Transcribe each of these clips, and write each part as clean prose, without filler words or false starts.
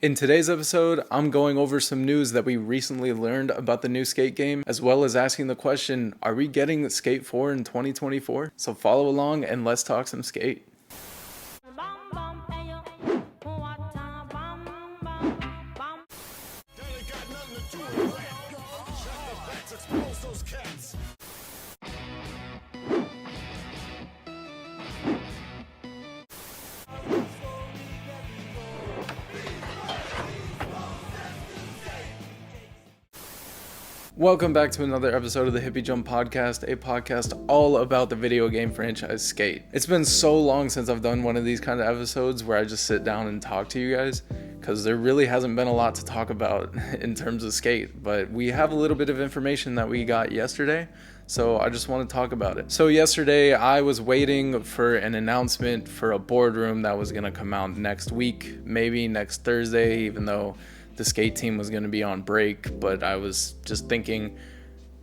In today's episode, I'm going over some news that we recently learned about the new Skate game, as well as asking the question, are we getting Skate 4 in 2024? So follow along and let's talk some Skate. Welcome back to another episode of the Hippy Podcast, a podcast all about the video game franchise Skate. It's been so long since I've done one of these kind of episodes where I just sit down and talk to you guys, because there really hasn't been a lot to talk about in terms of Skate, but we have a little bit of information that we got yesterday, so I just want to talk about it. So yesterday I was waiting for an announcement for a boardroom that was going to come out next week, maybe next Thursday, even though the Skate team was going to be on break, but I was just thinking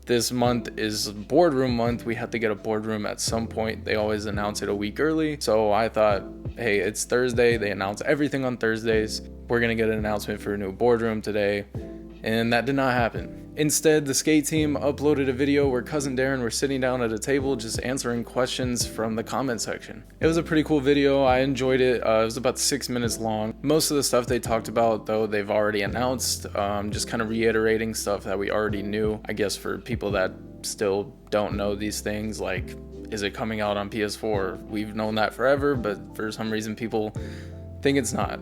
this month is boardroom month. We have to get a boardroom at some point. They always announce it a week early. So I thought, hey, it's Thursday. They announce everything on Thursdays. We're going to get an announcement for a new boardroom today. And that did not happen. Instead, the Skate team uploaded a video where Cousin Darren were sitting down at a table just answering questions from the comment section. It was a pretty cool video. I enjoyed it. It was about 6 minutes long. Most of the stuff they talked about, though, they've already announced, just kind of reiterating stuff that we already knew. I guess for people that still don't know these things, like, is it coming out on PS4? We've known that forever, but for some reason people think it's not.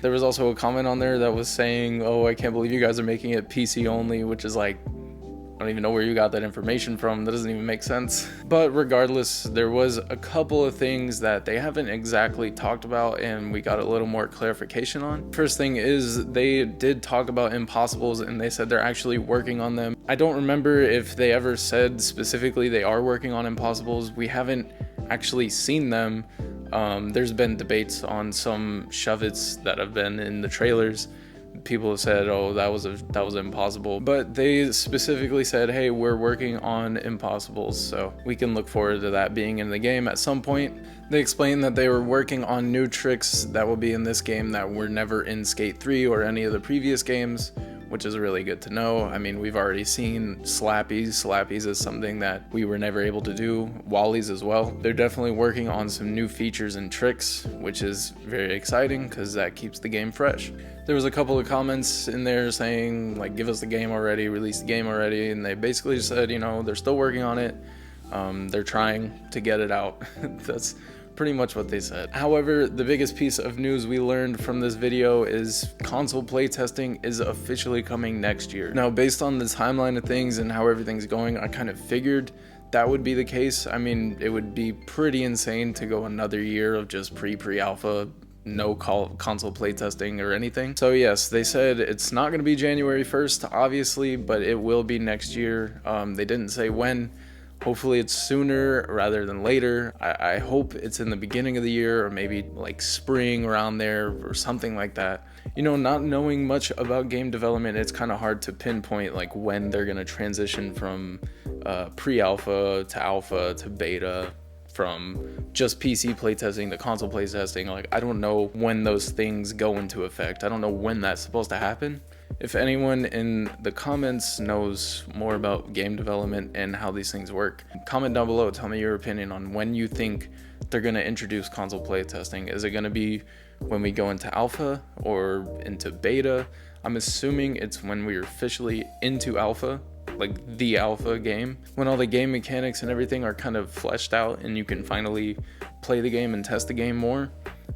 There was also a comment on there that was saying, oh, I can't believe you guys are making it PC only, which is like, I don't even know where you got that information from. That doesn't even make sense. But regardless, there was a couple of things that they haven't exactly talked about and we got a little more clarification on. First thing is they did talk about impossibles and they said they're actually working on them. I don't remember if they ever said specifically they are working on impossibles. We haven't actually seen them. There's been debates on some shove-its that have been in the trailers. People have said, oh, that was impossible, but they specifically said, hey, we're working on impossibles, so we can look forward to that being in the game at some point. They explained that they were working on new tricks that will be in this game that were never in Skate 3 or any of the previous games, which is really good to know. I mean, we've already seen slappies. Slappies is something that we were never able to do. Wallies as well. They're definitely working on some new features and tricks, which is very exciting because that keeps the game fresh. There was a couple of comments in there saying, like, give us the game already, release the game already, and they basically just said, you know, they're still working on it. They're trying to get it out. That's pretty much what they said. However, the biggest piece of news we learned from this video is console playtesting is officially coming next year. Now, based on the timeline of things and how everything's going, I kind of figured that would be the case. I mean, it would be pretty insane to go another year of just pre-alpha, no console playtesting or anything. So yes, they said it's not going to be January 1st, obviously, but it will be next year. They didn't say when. Hopefully it's sooner rather than later. I hope it's in the beginning of the year or maybe like spring around there or something like that. You know, not knowing much about game development, it's kind of hard to pinpoint like when they're going to transition from pre-alpha to alpha to beta, from just PC playtesting to console playtesting. Like, I don't know when those things go into effect. I don't know when that's supposed to happen. If anyone in the comments knows more about game development and how these things work, comment down below. Tell me your opinion on when you think they're going to introduce console playtesting. Is it going to be when we go into alpha or into beta? I'm assuming it's when we're officially into alpha, like the alpha game, when all the game mechanics and everything are kind of fleshed out and you can finally play the game and test the game more.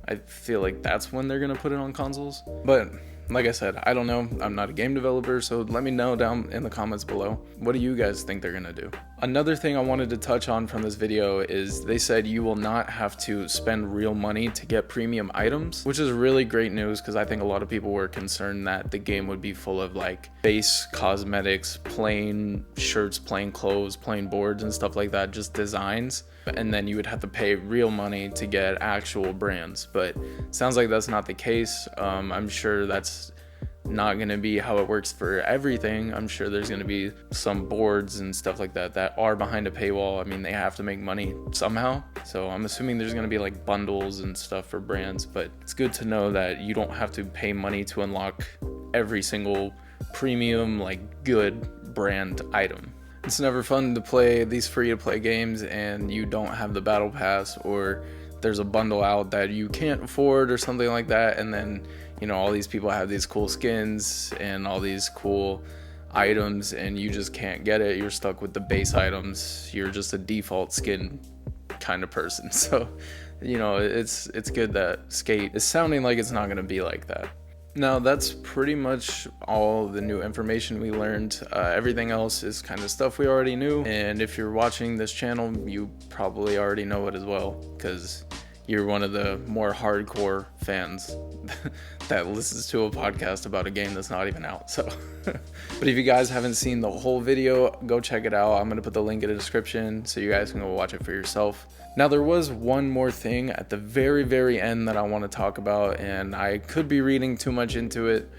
I feel like that's when they're going to put it on consoles. But like I said, I don't know. I'm not a game developer, so let me know down in the comments below. What do you guys think they're gonna do? Another thing I wanted to touch on from this video is they said you will not have to spend real money to get premium items, which is really great news because I think a lot of people were concerned that the game would be full of like base cosmetics, plain shirts, plain clothes, plain boards and stuff like that, just designs. And then you would have to pay real money to get actual brands, but sounds like that's not the case. I'm sure that's not going to be how it works for everything. I'm sure there's going to be some boards and stuff like that are behind a paywall. I mean, they have to make money somehow. So I'm assuming there's going to be like bundles and stuff for brands, but it's good to know that you don't have to pay money to unlock every single premium, like good brand item. It's never fun to play these free-to-play games and you don't have the battle pass, or there's a bundle out that you can't afford or something like that, and then, you know, all these people have these cool skins and all these cool items and you just can't get it. You're stuck with the base items. You're just a default skin kind of person. So, you know, it's good that Skate is sounding like it's not going to be like that. Now, that's pretty much all the new information we learned. Everything else is kind of stuff we already knew. And if you're watching this channel, you probably already know it as well, because you're one of the more hardcore fans that listens to a podcast about a game that's not even out. So, but if you guys haven't seen the whole video, go check it out. I'm going to put the link in the description so you guys can go watch it for yourself. Now, there was one more thing at the very end that I want to talk about, and I could be reading too much into it.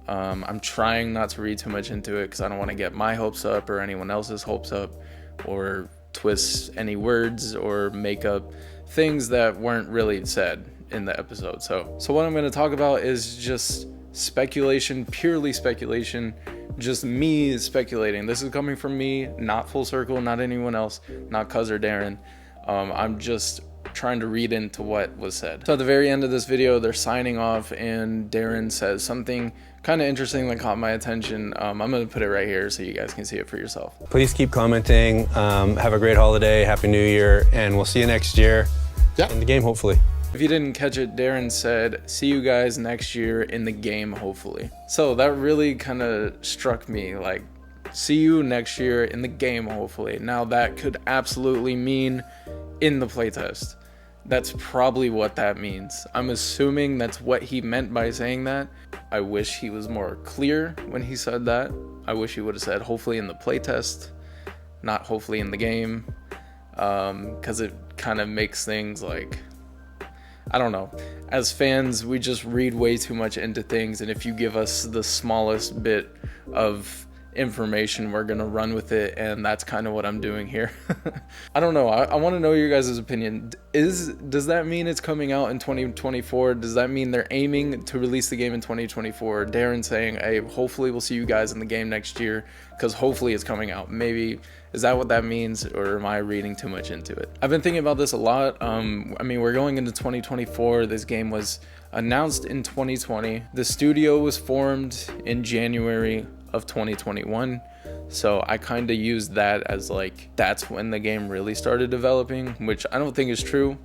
I'm trying not to read too much into it because I don't want to get my hopes up or anyone else's hopes up, or twist any words or make up things that weren't really said in the episode. So what I'm going to talk about is just speculation, purely speculation, just me speculating. This is coming from me, not Full Circle, not anyone else, not Cuz or Darren. I'm just trying to read into what was said. So at the very end of this video, they're signing off and Darren says something kind of interesting that caught my attention. I'm going to put it right here so you guys can see it for yourself. Please keep commenting. Have a great holiday. Happy New Year. And we'll see you next year in the game, hopefully. If you didn't catch it, Darren said, see you guys next year in the game, hopefully. So that really kind of struck me, like, see you next year in the game, hopefully. Now that could absolutely mean in the playtest. That's probably what that means. I'm assuming that's what he meant by saying that. I wish he was more clear when he said that. I wish he would have said hopefully in the playtest, not hopefully in the game, because it kind of makes things like, I don't know. As fans, we just read way too much into things, and if you give us the smallest bit of information, we're gonna run with it, and that's kind of what I'm doing here. I don't know. I want to know your guys' opinion. Does that mean it's coming out in 2024? Does that mean they're aiming to release the game in 2024? Darren saying, hey, hopefully we'll see you guys in the game next year, because hopefully it's coming out. Maybe, is that what that means, or am I reading too much into it? I've been thinking about this a lot. I mean, we're going into 2024. This game was announced in 2020. The studio was formed in January of 2021, so I kind of used that as like, that's when the game really started developing, which I don't think is true.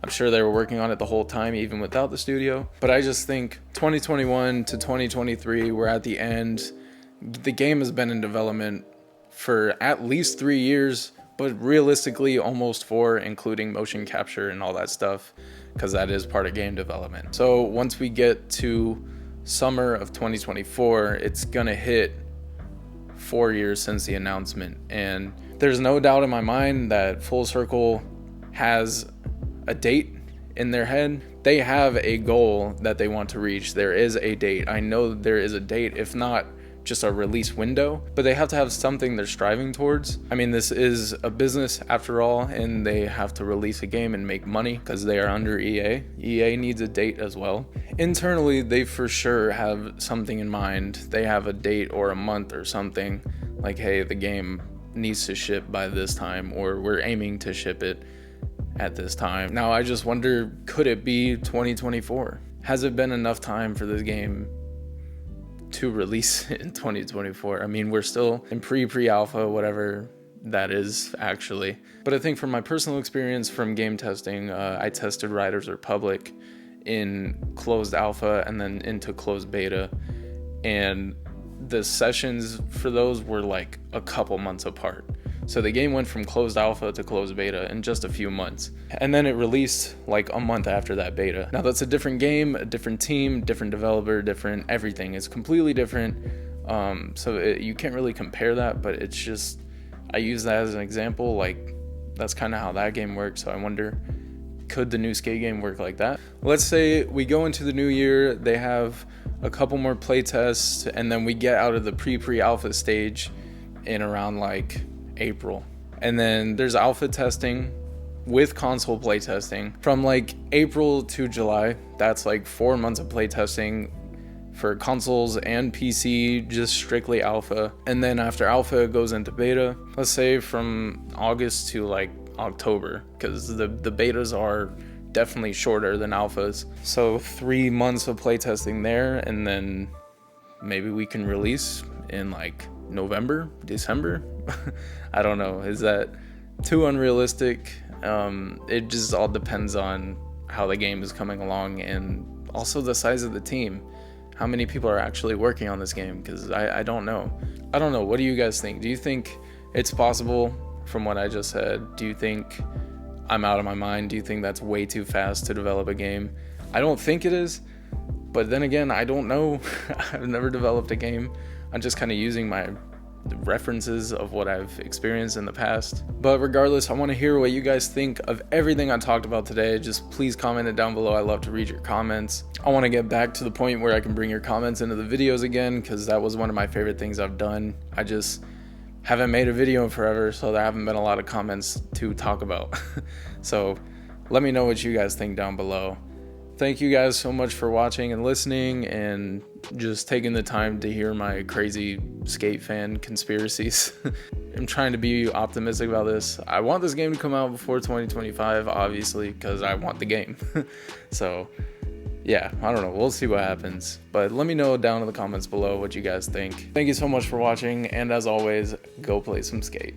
I'm sure they were working on it the whole time, even without the studio, but I just think 2021 to 2023, we're at the end. The game has been in development for at least 3 years, but realistically almost 4, including motion capture and all that stuff, because that is part of game development. So once we get to summer of 2024, it's gonna hit 4 years since the announcement, and there's no doubt in my mind that Full Circle has a date in their head. They have a goal that they want to reach. There is a date. I know there is a date, if not just a release window, but they have to have something they're striving towards. I mean, this is a business after all, and they have to release a game and make money because they are under EA. EA needs a date as well. Internally, they for sure have something in mind. They have a date or a month or something, like, hey, the game needs to ship by this time, or we're aiming to ship it at this time. Now, I just wonder, could it be 2024? Has it been enough time for this game to release in 2024? I mean, we're still in pre-alpha, whatever that is actually. But I think from my personal experience from game testing, I tested Riders Republic in closed alpha and then into closed beta, and the sessions for those were like a couple months apart. So the game went from closed alpha to closed beta in just a few months. And then it released like a month after that beta. Now that's a different game, a different team, different developer, different everything. It's completely different. You can't really compare that, but it's just, I use that as an example. Like, that's kind of how that game works. So I wonder, could the new Skate game work like that? Let's say we go into the new year, they have a couple more play tests, and then we get out of the pre-alpha stage in around like April. And then there's alpha testing with console playtesting from like April to July. That's like 4 months of playtesting for consoles and PC, just strictly alpha. And then after alpha, it goes into beta, let's say from August to like October, because the betas are definitely shorter than alphas. So 3 months of playtesting there, and then maybe we can release in like November, December. I don't know. Is that too unrealistic? It just all depends on how the game is coming along, and also the size of the team. How many people are actually working on this game? Because I don't know. What do you guys think? Do you think it's possible from what I just said? Do you think I'm out of my mind? Do you think that's way too fast to develop a game? I don't think it is, but then again, I don't know. I've never developed a game. I'm just kind of using my references of what I've experienced in the past. But regardless, I want to hear what you guys think of everything I talked about today. Just please comment it down below. I love to read your comments. I want to get back to the point where I can bring your comments into the videos again, because that was one of my favorite things I've done. I just haven't made a video in forever, so there haven't been a lot of comments to talk about. So let me know what you guys think down below. Thank you guys so much for watching and listening, and just taking the time to hear my crazy skate fan conspiracies. I'm trying to be optimistic about this. I want this game to come out before 2025, obviously, because I want the game. So yeah, I don't know. We'll see what happens. But let me know down in the comments below what you guys think. Thank you so much for watching, and as always, go play some skate.